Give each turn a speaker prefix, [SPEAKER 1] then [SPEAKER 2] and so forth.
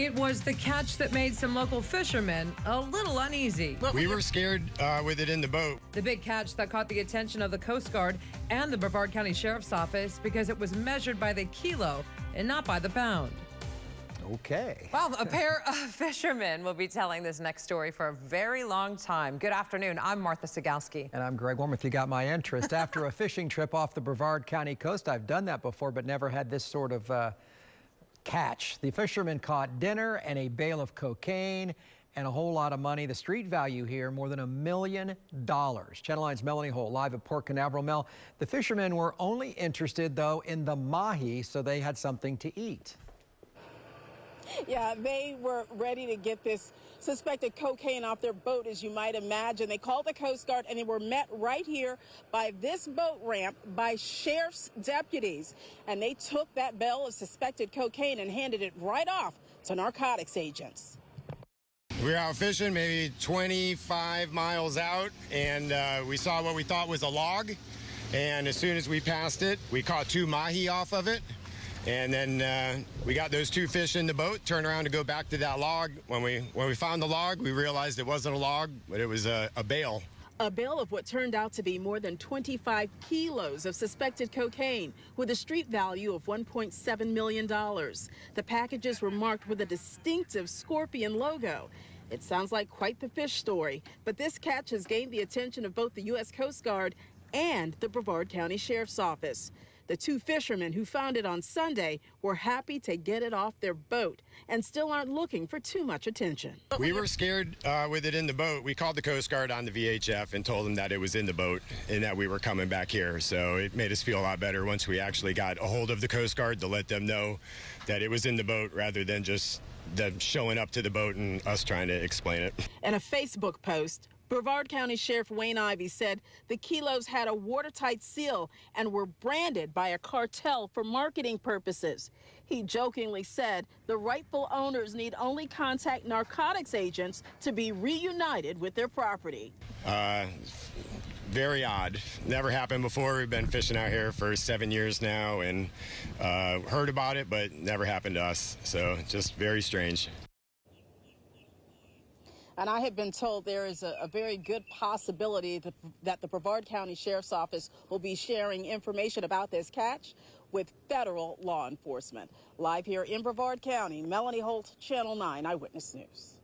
[SPEAKER 1] It was the catch that made some local fishermen a little uneasy.
[SPEAKER 2] We were scared with it in the boat.
[SPEAKER 1] The big catch that caught the attention of the Coast Guard and the Brevard County Sheriff's Office because it was measured by the kilo and not by the pound.
[SPEAKER 3] Okay.
[SPEAKER 1] Well, a pair of fishermen will be telling this next story for a very long time. Good afternoon. I'm Martha Sigalski.
[SPEAKER 3] And I'm Greg Wormuth. You got my interest. After a fishing trip off the Brevard County coast, I've done that before, but never had this sort of catch. The fishermen caught dinner and a bale of cocaine and a whole lot of money. The street value here, more than $1 million. Channel 9's Melanie Holt live at Port Canaveral. Mel, the fishermen were only interested, though, in the mahi, so they had something to eat.
[SPEAKER 4] Yeah, they were ready to get this suspected cocaine off their boat, as you might imagine. They called the Coast Guard, and they were met right here by this boat ramp by sheriff's deputies. And they took that bale of suspected cocaine and handed it right off to narcotics agents.
[SPEAKER 2] We were out fishing maybe 25 miles out, and we saw what we thought was a log. And as soon as we passed it, we caught 2 mahi off of it. And then we got those 2 fish in the boat, turned around to go back to that log. When we found the log, we realized it wasn't a log, but it was a bale.
[SPEAKER 4] A bale of what turned out to be more than 25 kilos of suspected cocaine with a street value of $1.7 million. The packages were marked with a distinctive scorpion logo. It sounds like quite the fish story, but this catch has gained the attention of both the U.S. Coast Guard and the Brevard County Sheriff's Office. The 2 fishermen who found it on Sunday were happy to get it off their boat and still aren't looking for too much attention.
[SPEAKER 2] We were scared with it in the boat. We called the Coast Guard on the VHF and told them that it was in the boat and that we were coming back here. So it made us feel a lot better once we actually got a hold of the Coast Guard to let them know that it was in the boat rather than just them showing up to the boat and us trying to explain it.
[SPEAKER 4] In a Facebook post, Brevard County Sheriff Wayne Ivey said the kilos had a watertight seal and were branded by a cartel for marketing purposes. He jokingly said the rightful owners need only contact narcotics agents to be reunited with their property.
[SPEAKER 2] Very odd. Never happened before. We've been fishing out here for 7 years now and heard about it, but never happened to us. So just very strange.
[SPEAKER 4] And I have been told there is a very good possibility that the Brevard County Sheriff's Office will be sharing information about this catch with federal law enforcement. Live here in Brevard County, Melanie Holt, Channel 9 Eyewitness News.